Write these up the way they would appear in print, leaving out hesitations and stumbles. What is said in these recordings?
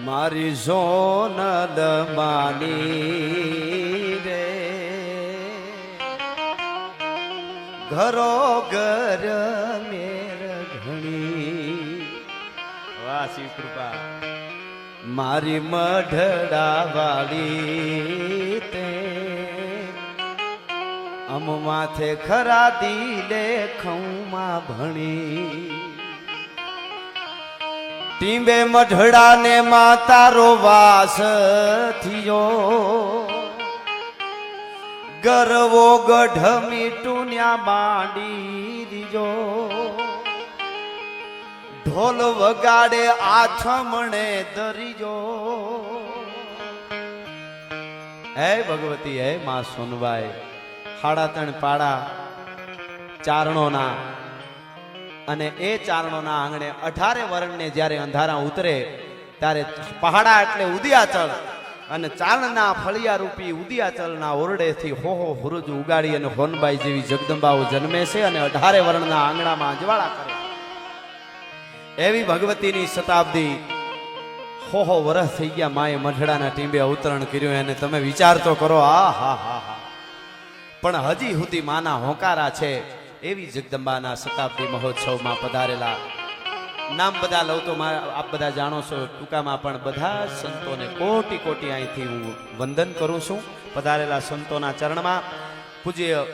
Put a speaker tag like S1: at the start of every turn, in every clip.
S1: મારી સોનલ માની રે ઘરો ઘર મેર ઘણી વાહ શિવ કૃપા મારી મઢડા વાળી તે અમ માથે ખરા દિલે ખૌમાં ભણી ટીંબે મઢડા ને માં તારો વાસ થયો ગરવો ગઢ મીઠું ન્યા બાંડી દીજો ઢોલ વગાડે આથમણે દરીજો હે ભગવતી હે માં સોનબાઈ સાડા ત્રણ પાડા ચારણોના અને એ ચારણોના આંગણે 18 વરણને જ્યારે અંધારા ઉતરે ત્યારે પહાડા એટલે ઉદયાચલ અને ચારણના ફળિયા રૂપી ઉદયાચલના ઓરડેથી હોહો હુરુજ ઉગાડી અને હોનબાઈ જેવી જગદંબાઓ જન્મે છે અને 18 વરણના આંગણામાં અજવાળા કરે એવી ભગવતીની શતાબ્દી હોહો વરસ થઈ ગયા માએ મઢડાના ટીંબે અવતરણ કર્યું અને તમે વિચાર તો કરો આ હા હા હા પણ હજી સુધી માના હોંકારા છે એવી જગદંબાના શતાબ્દી મહોત્સવમાં પધારેલા નામ બધા લઉં તો આપ બધા જાણો છો ટૂંકામાં પણ બધા સંતોને કોટી કોટી અહીંથી હું વંદન કરું છું પધારેલા સંતોના ચરણમાં પૂજ્ય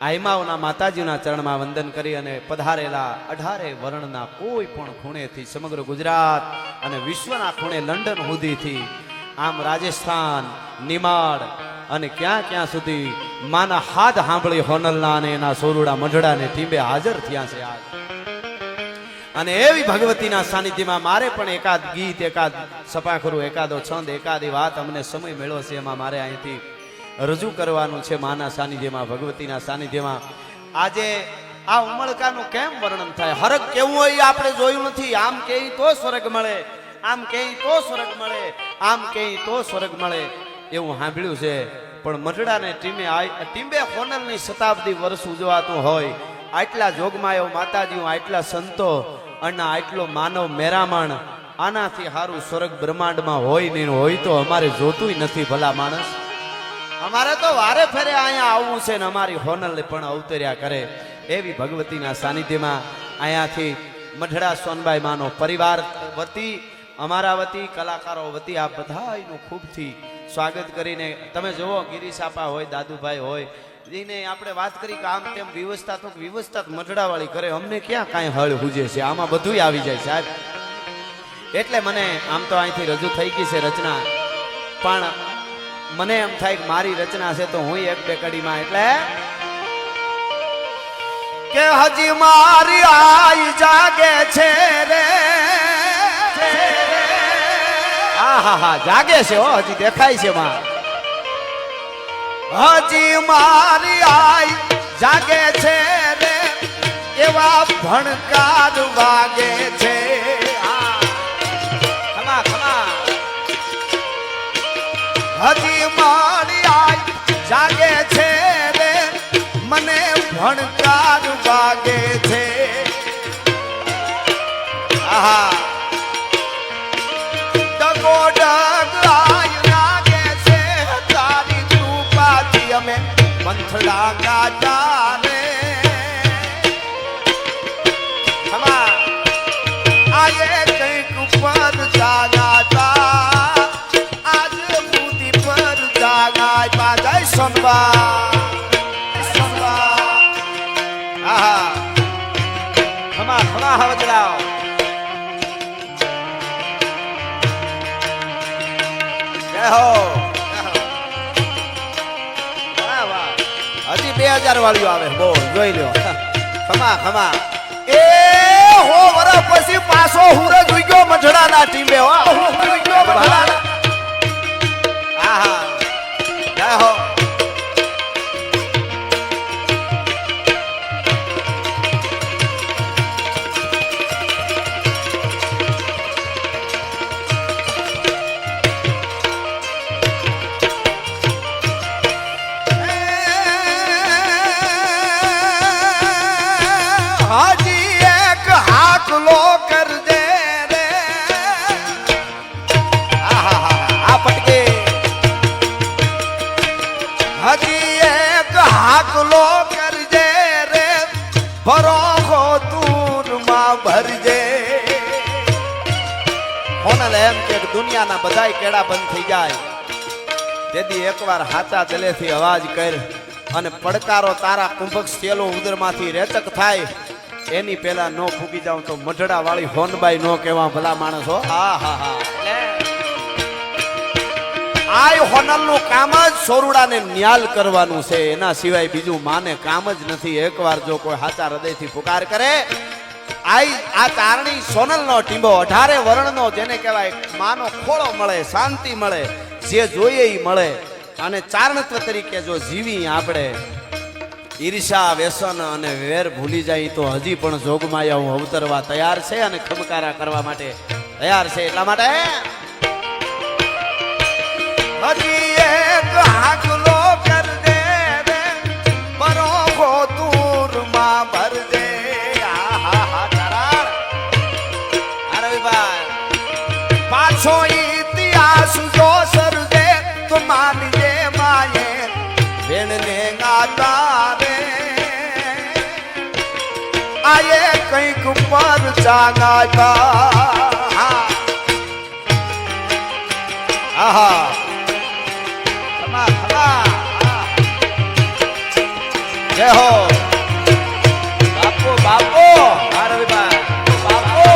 S1: આઈમાઓના માતાજીના ચરણમાં વંદન કરી અને પધારેલા 18 વર્ણના કોઈ પણ ખૂણેથી સમગ્ર ગુજરાત અને વિશ્વના ખૂણે લંડન સુધીથી આમ રાજસ્થાન નિમાડ અને ક્યાં ક્યાં સુધી માના હાથ સાંભળી હોનલના અને એના સોરુડા મઢડાને ટીંબે હાજર થયા છે આજ અને એવી ભગવતીના સાનિધ્યમાં મારે પણ એકાદ ગીત એકાદ સપાખરું એકાદો છંદ એકાદી વાત અમને સમય મળ્યો છે એમાં મારે અહીંથી રજૂ કરવાનું છે માના સાનિધ્યમાં ભગવતીના સાનિધ્યમાં આજે આ ઉમળકાનું કેમ વર્ણન થાય હરક કેવું હોય આપણે જોયું નથી આમ કે તો સ્વર્ગ મળે આમ કે તો સ્વર્ગ મળે આમ કે તો સ્વર્ગ મળે એવું સાંભળ્યું છે પણ મઢડાને ટીંબે હોનલની શતાબ્દી વર્ષ ઉજવાતું હોય આટલા જોગમાયો માતાજીઓ આટલા સંતો અને આટલો માનવ મેરામણ આનાથી સારું સ્વર્ગ બ્રહ્માંડમાં હોય નહીં હોય તો અમારે જોતું નથી ભલા માણસ અમારે તો વારે ફેરે અહીંયા આવવું છે ને અમારી હોનલ પણ અવતર્યા કરે એવી ભગવતીના સાનિધ્યમાં અહીંયાથી મઢડા સોનબાઈ માનો પરિવાર વતી અમારા વતી કલાકારો વતી આ બધાનું ખૂબથી સ્વાગત કરીને તમે જુઓ ગિરીશાપા હોય દાદુભાઈ હોય એને આપણે વાત કરી કે આમ તેમ વ્યવસ્થા તો વ્યવસ્થા મઢડાવાળી કરે અમને ક્યાં કાંઈ હળ હુજે છે આમાં બધું આવી જાય સાહેબ એટલે મને આમ તો અહીંથી રજૂ થઈ ગઈ છે રચના પણ મને એમ થાય કે મારી રચના છે તો હું એક બે કડીમાં એટલે કે હજી મારી આઈ જાગે છે રે હા જાગે છે હો હજી દેખાય છે માં હજી મારી આઈ જાગે છે રે એવા ભણકાર વાગે છે ખમા ખમા હજી મારી આઈ જાગે છે રે મને ભણકાર વાગે છે આહા મંથડા ગાતા રે હમા આયે કંઈક ઉપર જાગાતા આજ બુદ્ધિ પર જાગાય પાજાય સોનબા સોનબા આહા હમા હમા હવજલાઓ જય હો 2000 વાળીઓ આવે બોલ જોઈ લ્યો ખમા ખમા એ હો વરસ પછી પાછો હુરજ ઉગ્યો મઢડાના ટીંબે હો ઉગ્યો મઢડાના આહા જય હો હાજી એક હાથ લો કર હોનલ એમ કે દુનિયાના બધાય કેડા બંધ થઈ જાય તેથી એકવાર હાચા જલેથી અવાજ કર અને પડકારો તારા કુંભક સેલો ઉદરમાંથી રેચક થાય એની પેલા નો ફૂકી જાઉં તો મઢડા વાળી હોનબાઈ નો કેવા ભલા માણસ હો. હા હા હા આય હોનલ નું કામ જ સોરુડાને ન્યાલ કરવાનું છે, એના સિવાય બીજું માને કામ જ નથી. એકવાર જો કોઈ હાચા હૃદયથી પુકાર કરે આ ચારણી સોનલ નો ટીંબો 18 વર્ણનો જેને કહેવાય માનો ખોળો મળે, શાંતિ મળે, જે જોઈએ એ મળે. અને ચારણત્વ તરીકે જો જીવી આપણે ઈર્ષા વ્યસન અને વેર ભૂલી જાય તો હજી પણ જોગમાયા હું અવતરવા તૈયાર છે અને ખમકારા કરવા માટે તૈયાર છે. એટલા માટે હજી એક હાકલો કર દે રે બરો હો દૂર માં ભર દે. પાછો ઇતિહાસ જો સર્જે તો માનજે માયે ભેણને ગાતા રે આયે કંઈક પર જાગાતા. આહા ખમા ખમા જય હો બાપો બાપો રવિભાઈ બાપો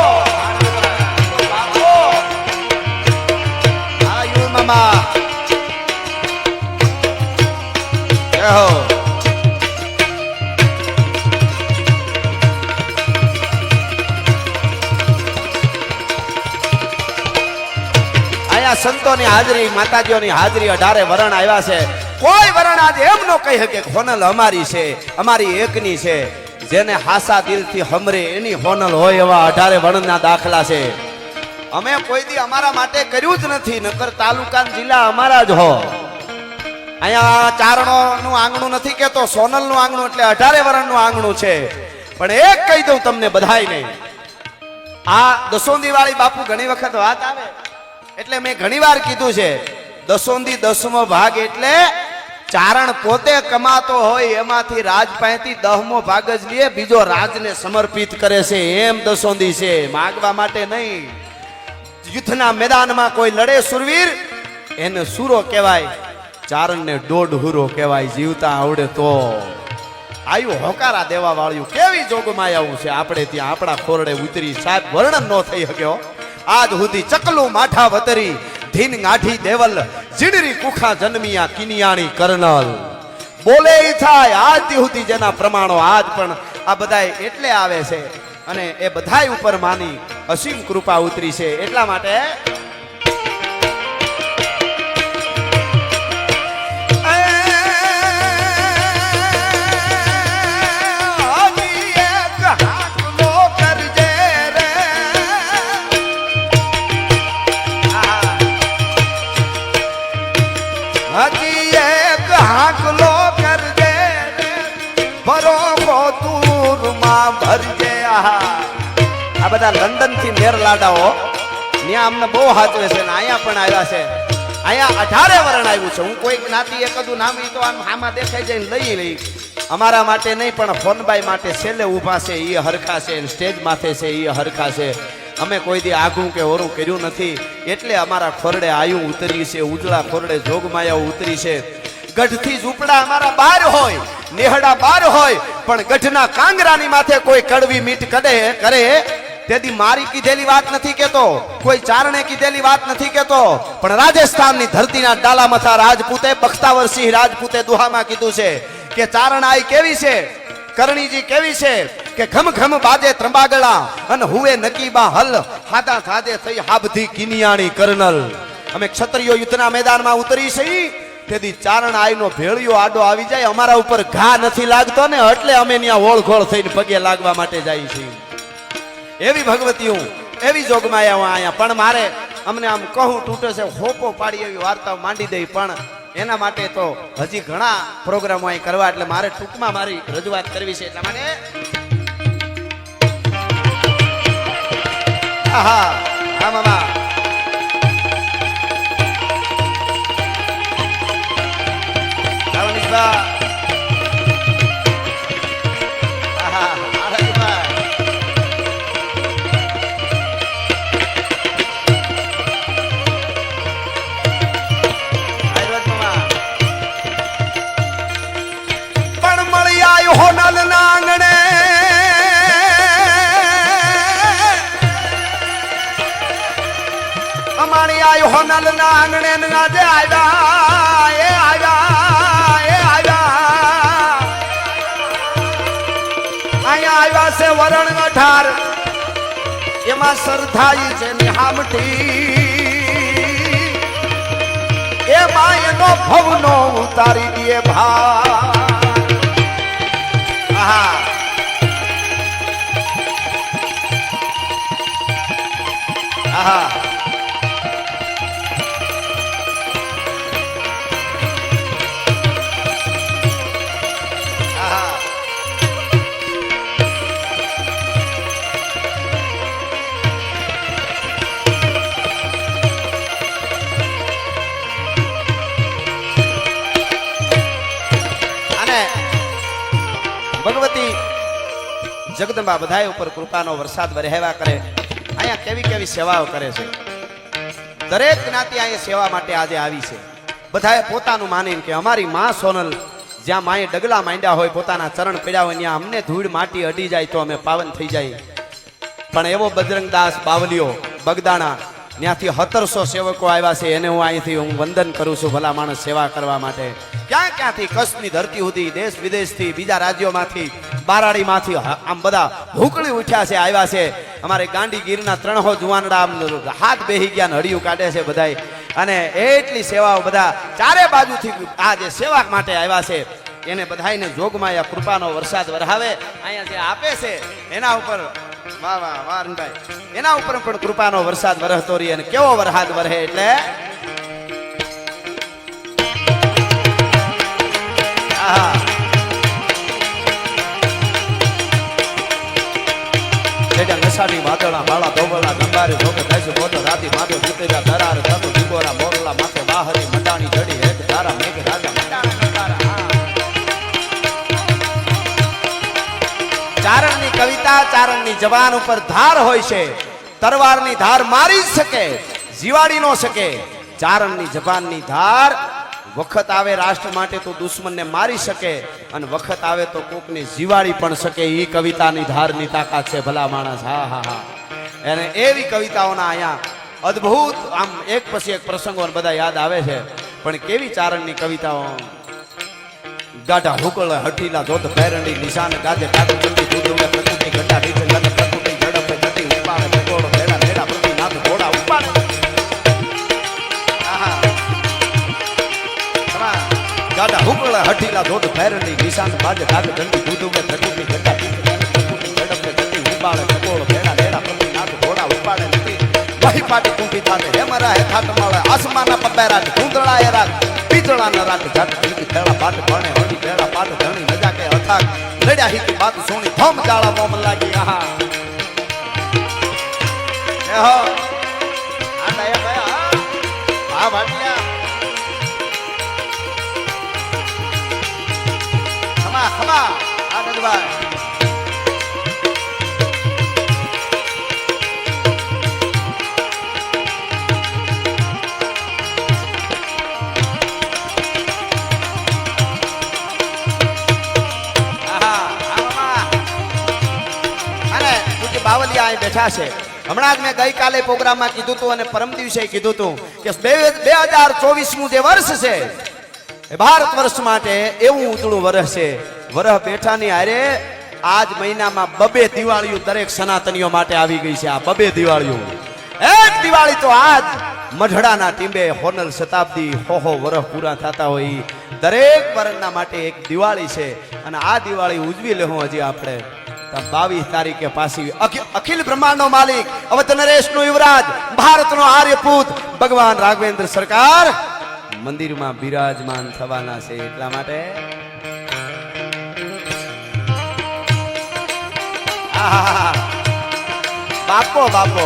S1: મામા જય હો. આયા સંતોની હાજરી, માતાજીઓની હાજરી, 18 વરણ આવ્યા છે. કોઈ વરણ આજે એમ નો કહી શકે હોનલ અમારી છે, અમારી એકની છે. જેને હાસા દિલથી હમરે એની હોનલ હોય એવા 18 વરણના દાખલા છે. અમે કોઈ દી અમારા માટે કર્યું જ નથી, નકર તાલુકા જિલ્લા અમારા જ હો. અહીંયા ચારણો નું આંગણું નથી કેતો, સોનલ નું આંગણું એટલે 18 વરણ નું આંગણું છે. પણ એક કહી દઉં તમને બધાય નહીં, આ દસોંદી વાળી બાપુ ઘણી વખત વાત આવે એટલે મેં ઘણી વાર કીધું છે, દસોંદી 10મો ભાગ એટલે ચારણ પોતે કમાતો હોય એમાંથી રાજ પાસેથી 10મો ભાગ જ લે, બીજો રાજને સમર્પિત કરે છે. એમ દસોંદી છે, માગવા માટે નહીં. યુદ્ધના મેદાનમાં કોઈ લડે સુરવીર એને સુરો કહેવાય, ચારણને દોઢ હુરો કહેવાય. જીવતા આવડે તો આયુ હોકારા દેવા વાળ્યું કેવી જોગમાં આવું છે. આપણે ત્યાં આપણા ખોરડે ઉતરી સાહેબ વર્ણન નો થઈ શક્યો. આજ સુધી ચકલું માઠા વતરી ધીન ગાંઠી દેવલ જીડરી કુખા જન્મિયા કિનિયાણી કર્નલ બોલે થાય. આજ સુધી જેના પ્રમાણો આજ પણ આ બધાય એટલે આવે છે અને એ બધાય ઉપર માની અસીમ કૃપા ઉતરી છે. એટલા માટે હજી એક હાકલો કરજે ભરો કોતુરમાં ભરજે. આ બધા લંડન થી મેર લાડાઓ ત્યાં અમને બહુ હાચવે છે ને અહીંયા પણ આવ્યા છે. અહીંયા 18 વરણ આવ્યું છે. હું કોઈ જ્ઞાતિ એકદું નામ તો આમ આમાં દેખાઈ જાય લઈ લઈ. અમારા માટે નહીં પણ ફોનબાઈ માટે છેલ્લે ઊભા છે એ હરખા છે, સ્ટેજ માથે છે એ હરખા છે. અમે કોઈ દી આઘું કે ઓરું કર્યું નથી એટલે અમારા ખોરડે આયું ઉતરી છે, ઉજળા ખોરડે જોગમાયા ઉતરી છે. ગઢથી ઝૂંપડા અમારા બાર હોય, નેહડા બાર હોય, પણ ગઢના કાંગરાની માથે કોઈ કડવી મીઠ કરે તેથી મારી કીધેલી વાત નથી કેતો, કોઈ ચારણે કીધેલી વાત નથી કેતો, પણ રાજસ્થાનની ધરતીના ડાલામથા રાજપૂતે બખ્તાવરસિંહ રાજપૂતે દુહામાં કીધું છે કે ચારણ આઈ કેવી છે, કરણીજી કેવી છે કે ઘમ ઘમ બાજે ત્રંબાગળા અને હુએ નકીબા હલ હાદા થાદે થઈ હાબધી કિનિયાણી કર્નલ. અમે ક્ષત્રિયો યુદ્ધના મેદાનમાં ઉતરી છે તેથી ચારણ આઈનો ભેળિયો આડો આવી જાય અમારા ઉપર ઘા નથી લાગતો ને એટલે અમે ત્યાં ઓળખોળ થઈને પગે લાગવા માટે જાય છીએ. એવી ભગવતી હું, એવી જોગમાયા હું અહીંયા. પણ મારે અમને આમ કહું તૂટે છે હોપો પાડી એવી વાર્તાઓ માંડી દઈ, પણ એના માટે તો હજી ઘણા પ્રોગ્રામો અહીં કરવા એટલે મારે ટૂંકમાં મારી રજૂઆત કરવી છે. એટલા માટે આહા હા મામા અહીંયા હોનલ ના આંગણે આજે આવ્યા એ આવ્યા એ આવ્યા અહીંયા આવ્યા છે વરણ 18 એમાં સરધાઈ છે નિહામટી એમાં એનો ભવનો ઉતારી દે ભાર આહા આહા ભગવતી જગદંબા બધાય ઉપર કૃપાનો વરસાદ વરહેવા કરે. અહીંયા કેવી કેવી સેવાઓ કરે છે. દરેક જ્ઞાતિ અહીંયા સેવા માટે આજે આવી છે. બધાએ પોતાનું માનીને કે અમારી માં સોનલ જ્યાં માએ ડગલા માંડ્યા હોય પોતાના ચરણ પડ્યા હોય ત્યાં અમને ધૂળ માટી અડી જાય તો અમે પાવન થઈ જાય. પણ એવો બજરંગદાસ બાવલીઓ બગદાણા ત્યાંથી 1700 સેવકો આવ્યા છે. એને હું અહીંથી વંદન કરું છું ભલા માણસ સેવા કરવા માટે. ક્યાંથી કચ્છની ધરતી સુધી દેશ વિદેશથી બીજા રાજ્યોમાંથી બારાડીમાંથી આમ બધા હુકળી ઉઠ્યા છે આવ્યા છે. અમારે ગાંડીગીરના 300 જુવાનડા હાથ બેહી ગયા ને હડિયું કાઢે છે બધાય. અને એટલી સેવાઓ બધા ચારે બાજુથી આ જે સેવા માટે આવ્યા છે એને બધાને જોગમાં આ કૃપાનો વરસાદ વરહાવે. અહીંયા જે આપે છે એના ઉપર વાહ વાહ વાહ રણભાઈ એના ઉપર પણ કૃપાનો વરસાદ વરહતો રહી. અને કેવો વરસાદ વરહે એટલે નશાની વાદળા માળા ધોબળા ગંગારી ધોકે થાય છે મોટો રાતી માથે જીતેલા દરાર થતો દીકોરા મોરલા માથે બાહરી મંડાણી જડી એક ધારા મેઘ રાજા ચારણની કવિતા ચારણની જવાન ઉપર ધાર હોય છે. તરવારની ધાર મારી શકે જીવાડી નો શકે. ચારણની જવાનની ધાર વખત આવે રાષ્ટ્ર માટે તો દુશ્મનને મારી શકે અને વખત આવે તો કોકને જીવાડી પણ શકે. એ કવિતાની ધારની તાકાત છે ભલા માણસ. હા હા હા અને એવી કવિતાઓના અહીંયા અદ્ભુત આમ એક પછી એક પ્રસંગો બધા યાદ આવે છે. પણ કેવી ચારણની કવિતાઓ ગાઢા હુકળ હઠીલા જોત પેરણી નિશાન ગાજે કાઢ ચંડી દૂધ પ્રકૃતિ ઘટા નીચે ગાજે પ્રકૃતિ ઝડપે ઘટી ઉપાડે ભગોળો ભેડા ભેડા પ્રતિ નાથ ઘોડા ઉપાડે. ગાઢા હુકળ હઠીલા જોત પેરણી નિશાન ગાજે કાઢ ચંડી દૂધ પ્રકૃતિ ઘટા પ્રકૃતિ ઝડપે ઘટી ઉપાડે ભગોળો ભેડા ભેડા પ્રતિ નાથ ઘોડા ઉપાડે. વહી પાટી કુંઠી થાતે હેમરા હે ખાટ મળે આસમાના પબેરાટ ધૂંધળા એ રાત પીતળાના રાત જાટ કીધી પેલા પાટ ભણે હળી પેલા પાટ ધણી મજા કે અથાક લડ્યા હિતી બાત સોની ધમ જાળા મોમ લાગી. આહા એ હો આડા એ ભાઈ આ ભાટિયા ખમા ખમા આ દદભાઈ બાવલિયા અહીં બેઠા છે. હમણાં જ મેં ગઈકાલે પ્રોગ્રામમાં કીધું હતું અને પરમ દિવસે કીધું હતું કે 2024નું જે વર્ષ છે એ ભારત વર્ષ માટે એવું ઉતળું વર્ષ છે. વર્ષ બેઠાની હારે આજ મહિનામાં 2 દિવાળીઓ દરેક સનાતનીઓ માટે આવી ગઈ છે. આ 2 દિવાળીઓ એક દિવાળી તો આજ મઢડાના ટીંબે હોનલ શતાબ્દી હો વર્ષ પૂરા થતા હોય દરેક વર્ષના માટે એક દિવાળી છે. અને આ દિવાળી ઉજવી લેવું હજી આપણે 22 તારીખે પાછી અખિલ બ્રહ્માંડનો માલિક અવધ નરેશનો યુવરાજ ભારતનો આર્યપુત ભગવાન રાઘવેન્દ્ર સરકાર મંદિરમાં બિરાજમાન થવાના છે. એટલા માટે બાપો બાપો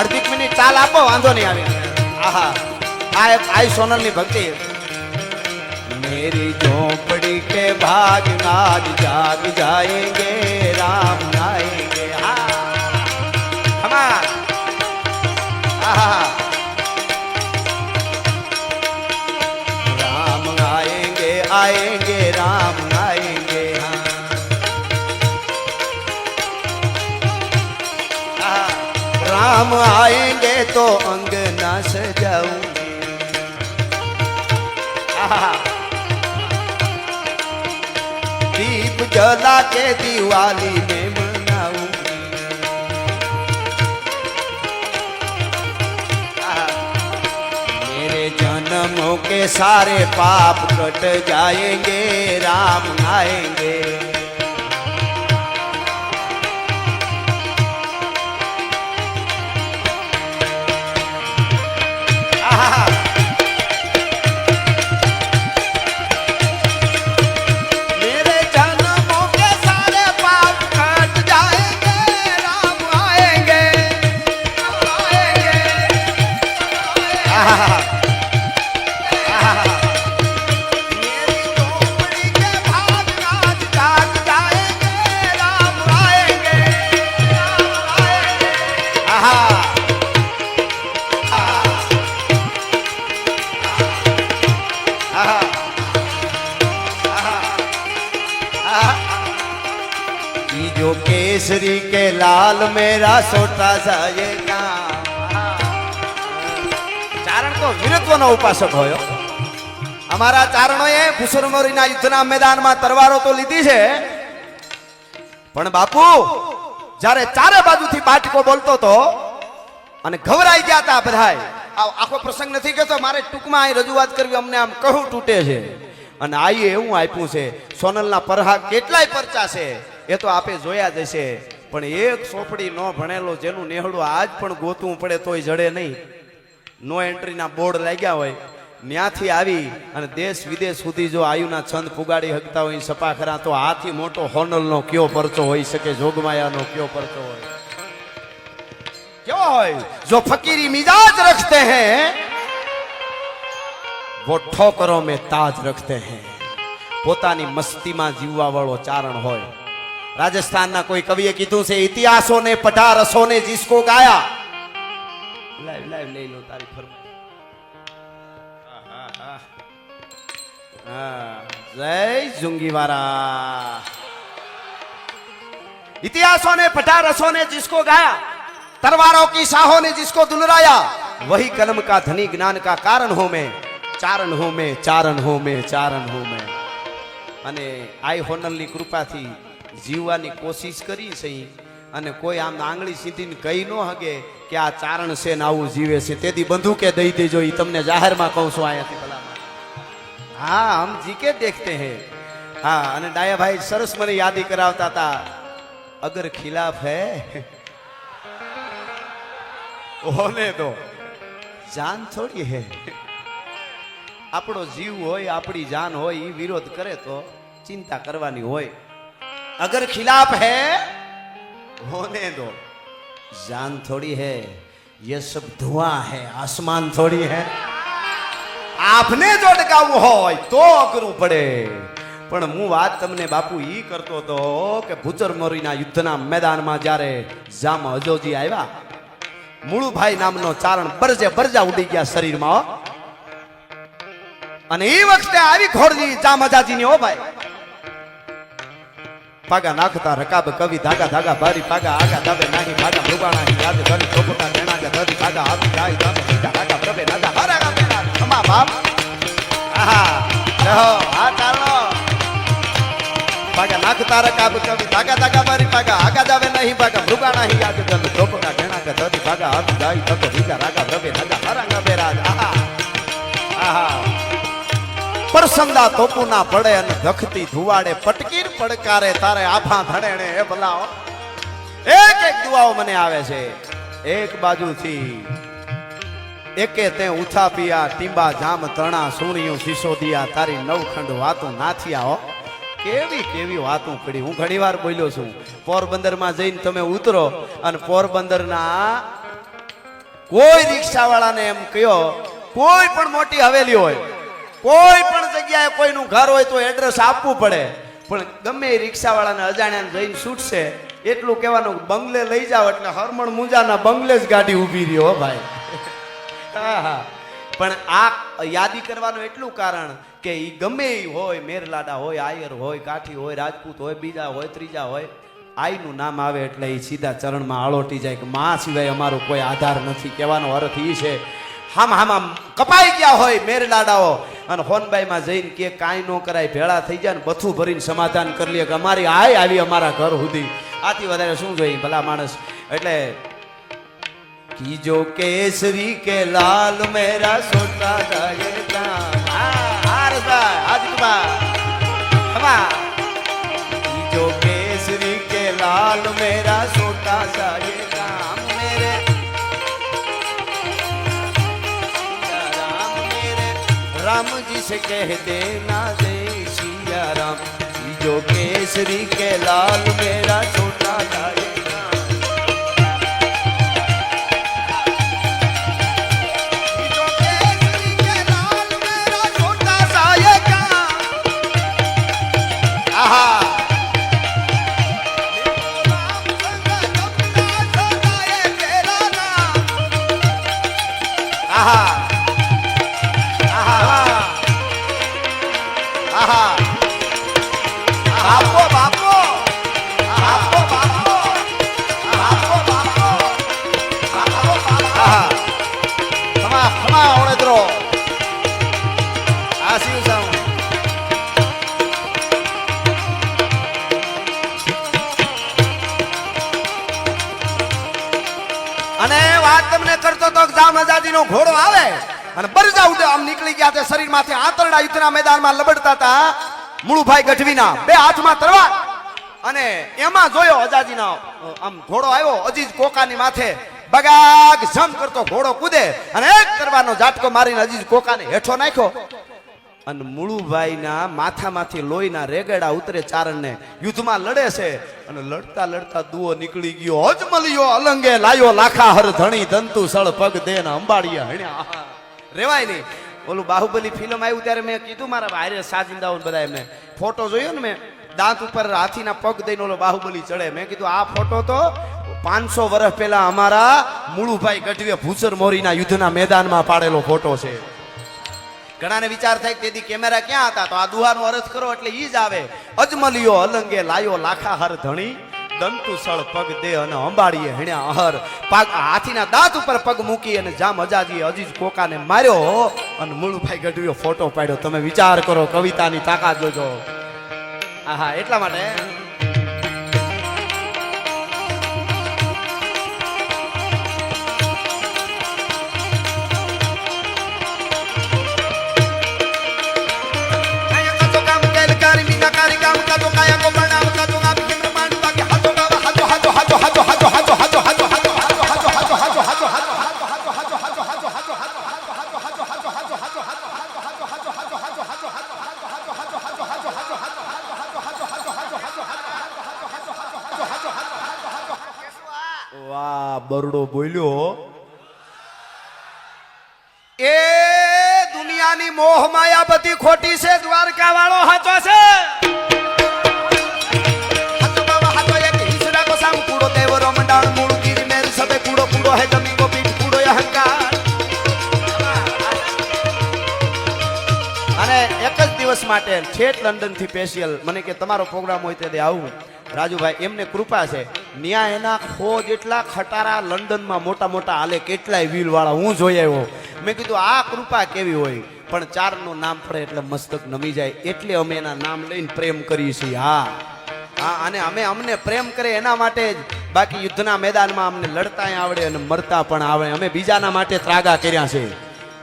S1: અડધી મિનિટ ચાલ આપો વાંધો નહીં આવે. આહા આ સોનલની ભક્તિ मेरी झोपड़ी के भाग आज जाग जाएंगे राम आएंगे. हाँ राम आएंगे आएंगे राम आएंगे. हाँ राम आएंगे तो अंगना सजाऊंगी। दीप जला के दिवाली में मनाऊंगी। मेरे जन्मों के सारे पाप कट जाएंगे, राम आएंगे। जो केसरी के लाल मेरा छोटा सा ये चारण को वीरत्वનો ઉપાસક હોય। અમારા ચારણોએ ભૂસુરમોરીના યુદ્ધના મેદાનમાં તરવારો તો લીધી છે, પણ બાપુ જ્યારે ચારે બાજુથી બાટકો બોલતો તો અને ઘવરાઈ ગયા હતા બધાય। આખો પ્રસંગ નથી કહેતો, મારે ટૂંકમાં અહીં રજૂઆત કરવી, અમને આમ કહું તૂટે છે। અને આઈએ એવું આપ્યું છે, સોનલના પરહા કેટલાય પરચા છે એ તો આપે જોયા જ હશે, પણ એક સોપડી ન ભણેલો જેનું નેહડું આજ પણ ગોતવું પડે તોય જડે નહીં। નો એન્ટ્રીના બોર્ડ લાગ્યા હોય ત્યાંથી આવી અને દેશ વિદેશ સુધી જો આયુના છંદ પુગાડી હકતા હોય સપાખરા, તો આથી મોટો હોનલનો કયો પરચો હોઈ શકે, જોગમાયાનો કયો પરચો હોય, क्यों હોય? जो फकीरी मिजाज रखते हैं वो ठोकरों में ताज रखते हैं। પોતાની મસ્તીમાં જીવવા વાળો ચારણ હોય। રાજસ્થાનના કોઈ કવિએ કીધું છે, ઇતિહાસો ને પઢા રસો ને जिसको गाया। લાઈવ લાઈવ લઈ લો તારી ફરમાઈશ। जय जुंगीवारा। इतिहासों ने पढ़ा रसों ने जिसको गाया, तरवारों की शाहों ने जिसको दुलराया, वही कलम का धनी ज्ञान का कारण हूं मैं, चारण हूं मैं, चारण हूं मैं, चारण हूं मैं। અને આઈ હોનલની કૃપાથી જીવવાની કોશિશ કરી છે અને કોઈ આમ આંગળી સીધીને કહી ન હગે કે આ ચારણ છે ને આવું જીવે છે, તેથી બંદૂકે દઈ દેજો, એ તમને જાહેરમાં કહું છું અહીંયાથી ભલામાં। हाँ, हम जी के देखते हैं। हाँ, અને ડાયા ભાઈ સરસ મને યાદી કરાવતા હતા, अगर खिलाफ है होने दो, जान थोड़ी है। આપણો જીવ હોય, આપણી જાન હોય, એ વિરોધ કરે તો ચિંતા કરવાની હોય। अगर खिलाफ है होने दो, जान थोड़ी है, ये सब धुआं है, आसमान थोड़ी है। आपने जो डकावू होय तो अगरू पड़े। पण હું વાત તમને બાપુ ઈ કરતો તો કે ભૂચરમોરીના યુદ્ધના મેદાનમાં જ્યારે જામ હજોજી આવ્યા, મૂળુભાઈ નામનો ચારણ બરજે બરજા ઉડી ગયા શરીરમાં। અને એ વખતે આવી ઘોડજી જામ હજાજીની ઓ ભાઈ, પાગા નાખતા રકાબ કવિ ધાગા ધાગા ભારી પાગા આગા દાવે નાહી ભાગા મૃગાણા યાદ ધરી ચોપટા કેણા કે ધરી પાગા હાથ જાય દામ સીધા આગા પ્રભે નાગા હરાગા બેના અમા બાપ। આહા રહો આ કારણો પાગા નાખતા રકાબ કવિ ધાગા ધાગા ભારી પાગા આગા દાવે નહીં ભાગા મૃગાણા યાદ ધરી ચોપટા કેણા કે ધરી પાગા હાથ જાય તક સીધા આગા પ્રભે નાગા હરાગા બેરાજ। આહા આહા परसंदा तोपू ना पड़े अन धखती धुवाड़े पटकीर पड़कारे तारे आफा धड़ेणे ए भलाओ। एक एक दुआओ मने आवे छे, एक बाजू थी एके ते उठा पिया टींबा जाम तणा सुणियों सिसोदिया तारी नवखंड वातों नाथिया हो। केवी केवी वातों पड़ी। हूँ घणी वार बोल्यो छुं, पोरबंदर में जईने तमे उतरो अने पोरबंदरना कोई रिक्शा वाला ने एम कह्यो, कोई पण मोटी हवेली होय, कोई पण जग्याए कोईनुं घर होय तो एड्रेस आपवुं पड़े, पण गमे रिक्शावाळाने अजाण्याने जईने छूटशे एटલું કહેવાનું બંગલે લઈ જાવ એટલે હરમણ મુંજાના બંગલે જ ગાડી ઊભી રહી હો ભાઈ। હા, પણ આ યાદી કરવાનું એટલું કારણ કે ઈ ગમે ઈ હોય, મેરલાડા હોય, આયર હોય, કાઠી હોય, રાજપૂત હોય, બીજા હોય, ત્રીજા હોય, આઈનું નામ આવે એટલે એ સીધા ચરણમાં આળોટી જાય કે માં સિવાય અમારો કોઈ આધાર નથી. કહેવાનો અર્થ એ છે આમ કપાઈ ગયા હોય મેરલાડાઓ અને હોનબાઈમાં જઈને કે કાંઈ ન કરાય, ભેળા થઈ જાય ને બથું ભરીને સમાધાન કરી લે કે અમારી આય આવી અમારા ઘર સુધી. આથી વધારે શું જોઈએ ભલા માણસ. એટલે કીજો કેસરી કે લાલ મેરા સોટા કીજો केसरी के लाल मेरा छोटा सा ये काम मेरे राम मेरे राम जी से कह देना जय सिया राम. जो केसरी के लाल मेरा छोटा सा ये काम जो केसरी के लाल मेरा छोटा सा ये काम. आहा અને વાત તમને કરતો તો જામ આઝાદીનો ઘોડો આવે અને બરજા ઉડે આમ નીકળી ગયા તે શરીરમાંથી આંતરડા યુદ્ધના મેદાનમાં લબડતા હતા. મુળુભાઈ ગઢવીના બે હાથમાં તલવાર અને એમાં જોયો આઝાદીનો આમ ઘોડો આવ્યો. અજીજ કોકાની માથે બગાગ જમ કરતો ઘોડો કૂદે અને એક તલવારનો ઝાટકો મારીને અજીજ કોકાને હેઠો નાખ્યો અને મુળુભાઈના માથામાંથી લોહીના રેગડા ઉતરે. ચારણને યુદ્ધમાં લડે છે અને લડતા લડતા દુઓ નીકળી ગયો. અજમલિયો અલંગે લાયો લાખા હર ધણી દંતુ સળ પગ દે ને અંબાડિયા હણ્યા. રેવાય નહીં. ઓલું બાહુબલી ફિલ્મ આવ્યું ત્યારે મેં કીધું મારા ભાઈ સાજિંદાઓ બધા એમને ફોટો જોયો ને મેં દાંત ઉપર હાથીના પગ દઈને ઓલો બાહુબલી ચડે. મેં કીધું આ ફોટો તો 500 વર્ષ પહેલા અમારા મુળુભાઈ ગઢવીએ ભૂસર મોરીના યુદ્ધના મેદાનમાં પાડેલો ફોટો છે. ઘણાને વિચાર થાય કે તેથી કેમેરા ક્યાં હતા, તો આ દુહાનો અર્થ કરો એટલે ઈ જ આવે. અજમલિયો અલંગે લાયો લાખા હર ધણી દંતુ સળ પગ દે અને અંબાડીએ હણ્યા અહર. હાથીના દાંત ઉપર પગ મૂકી અને જામ અજાજી અજીજ કોકાને માર્યો અને મુળુભાઈ ગઢવીએ ફોટો પાડ્યો. તમે વિચાર કરો, કવિતાની તાકાત જોજો. આહા, એટલા માટે બરડો બોલ્યો એ દુનિયાની મોહ માયા બધી ખોટી છે, દ્વારકા વાળો હાચો છે. હાચો બાબા હાચો એક હિસરા કો સામ કૂડો તેવરો મંડાણ મૂળ ગીર મેર સબે કૂડો કૂડો હે જમી કો પીઠ કૂડો અહંકાર. અને એક જ દિવસ માટે ઠેઠ લંડન થી સ્પેશિયલ મને કે તમારો પ્રોગ્રામ હોય તે આવું. રાજુભાઈ એમને કૃપા છે, ન્યા એના ખો જેટલા ખટારા લંડનમાં મોટા મોટા હાલે, કેટલાય વ્હીલ વાળા હું જોઈ આવ્યો. મેં કીધું આ કૃપા કેવી હોય, પણ ચારનું નામ પડે એટલે મસ્તક નમી જાય, એટલે અમે એના નામ લઈને પ્રેમ કરીએ છીએ. હા હા, અને અમને પ્રેમ કરે એના માટે જ. બાકી યુદ્ધના મેદાનમાં અમને લડતા આવડે અને મરતા પણ આવડે. અમે બીજાના માટે ત્રાગા કર્યા છે.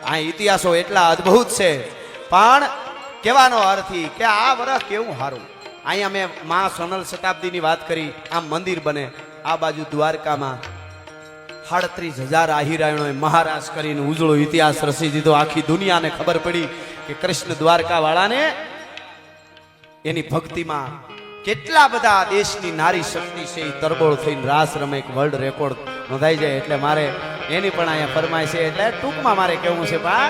S1: આ ઇતિહાસો એટલા અદ્ભુત છે. પણ કહેવાનો અર્થ કે આ વર્ષ કેવું સારું. અહીંયા મેં મા સોનલ શતાબ્દીની વાત કરી. આ મંદિર બને આ બાજુ દ્વારકામાં 37,000 આહિરાયણોએ મહારાજ કરીને ઉજળો ઇતિહાસ રચી દીધો. આખી દુનિયાને ખબર પડી કે કૃષ્ણ દ્વારકા વાળાને એની ભક્તિમાં કેટલા બધા દેશની નારી શક્તિ છે એ તરબોળ થઈને રાસ રમે, એક વર્લ્ડ રેકોર્ડ નોંધાઈ જાય. એટલે મારે એની પણ અહીંયા ફરમાય છે. એટલે ટૂંકમાં મારે કેવું છે બા,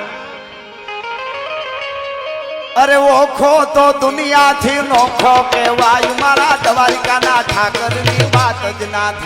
S1: અરે ઓખો તો દુનિયાથી નોખો કહેવાય, મારા દ્વારિકાના ઠાકરની વાત જ ના થાય.